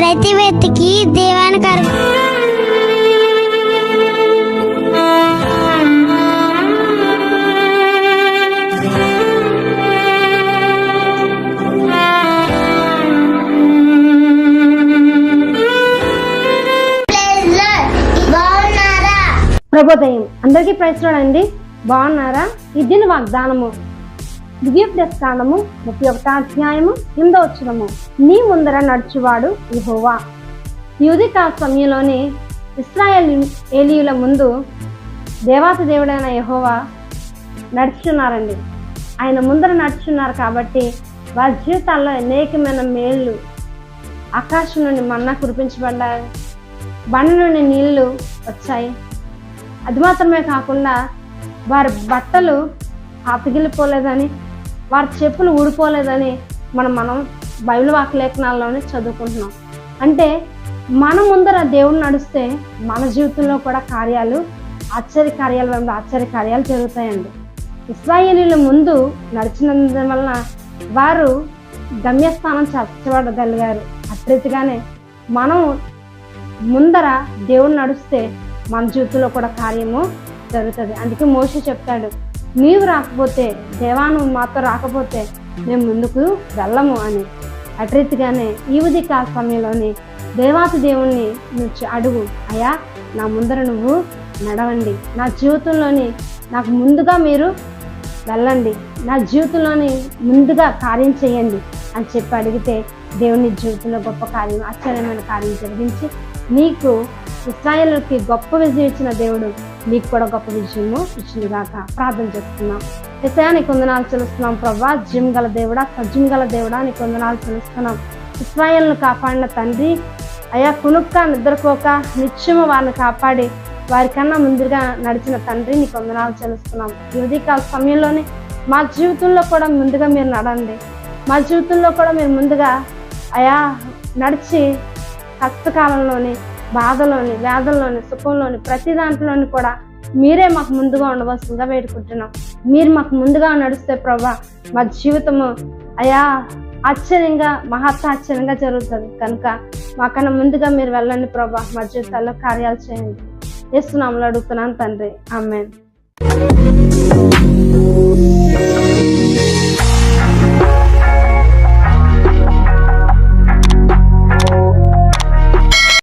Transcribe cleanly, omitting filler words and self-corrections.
ప్రతి వ్యక్తికి దేవానికి ప్రభోదయం అందరికీ ప్రైజ్లాడండి. బాగున్నారా? ఇది వాగ్దానము దివ్యోపదేశకాండము 31వ అధ్యాయము 8వ వచనము. నీ ముందర నడుచువాడు యెహోవా. యూదికాల సమయంలోనే ఇశ్రాయేలీయుల ముందు దేవాతి దేవుడైన యెహోవా నడుచున్నారండి. ఆయన ముందర నడుచున్నారు కాబట్టి వారి జీవితాల్లో అనేకమైన మేళ్ళు, ఆకాశం నుండి మన్నా కురిపించబడ్డాయి, బండ నుండి నీళ్లు వచ్చాయి. అది మాత్రమే కాకుండా వారి బట్టలు అతికిలిపోలేదని, వారి చెప్పులు ఊడిపోలేదని మనం బైబిల్ వాక్యలేఖనాల్లోనే చదువుకుంటున్నాం. అంటే మన ముందర దేవుడు నడిస్తే మన జీవితంలో కూడా ఆశ్చర్య కార్యాలు జరుగుతాయండి. ఇశ్రాయేలీయుల ముందు నడిచినందు వలన వారు గమ్యస్థానం చేర్చబడగలిగారు. అట్రీతిగానే మనం ముందర దేవుడు నడిస్తే మన జీవితంలో కూడా కార్యము జరుగుతుంది. అందుకే మోషే చెప్తాడు, నీవు రాకపోతే, దేవాను మాతో రాకపోతే మేము ముందుకు వెళ్ళము అని. అట్రీతిగానే ఈ ఉదయకాల సమయంలోని దేవాతి దేవుణ్ణి నువ్వు అడుగు, అయ్యా నా ముందర నువ్వు నడవండి, నా జీవితంలోని నాకు ముందుగా మీరు వెళ్ళండి, నా జీవితంలోని ముందుగా కార్యం చేయండి అని చెప్పి అడిగితే దేవుని జీవితంలో గొప్ప కార్యం, ఆశ్చర్యమైన కార్యం జరిగించి నీకు ఇశ్రాయేలుకి గొప్ప విజయం ఇచ్చిన దేవుడు నీకు కూడా గొప్ప విజయము ఇచ్చిందిగాక. ప్రార్థన చేస్తున్నాం. యేసయ్యా నీకు వందనాలు చెల్లిస్తున్నాం ప్రభా. జీవం గల దేవుడా, సజీవం గల దేవుడా నీకు వందనాలు చెల్లిస్తున్నాం. ఇశ్రాయేలును కాపాడిన తండ్రి, అయా కునుక్క నిద్రపోక నిత్యము వారిని కాపాడి వారికన్నా ముందుగా నడిచిన తండ్రి నీకు వందనాలు చెల్లిస్తున్నాం. ఈ ఉదయకాల సమయంలోనే మా జీవితంలో కూడా ముందుగా మీరు నడండి. మా జీవితంలో కూడా మీరు ముందుగా అయా నడిచి కష్టకాలంలోని, బాధలోని, వేదల్లోని, సుఖంలోని, ప్రతి దాంట్లోని కూడా మీరే మాకు ముందుగా ఉండవలసిందిగా వేడుకుంటున్నాం. మీరు మాకు ముందుగా నడిస్తే ప్రభా మా జీవితము అయా ఆశ్చర్యంగా, మహత్తాశ్చర్యంగా జరుగుతుంది. కనుక మాకన్నా ముందుగా మీరు వెళ్ళండి ప్రభా, మా జీవితాల్లో కార్యాలు చేయండి. యేసు నామములో అడుగుతున్నాను తండ్రి, ఆమేన్.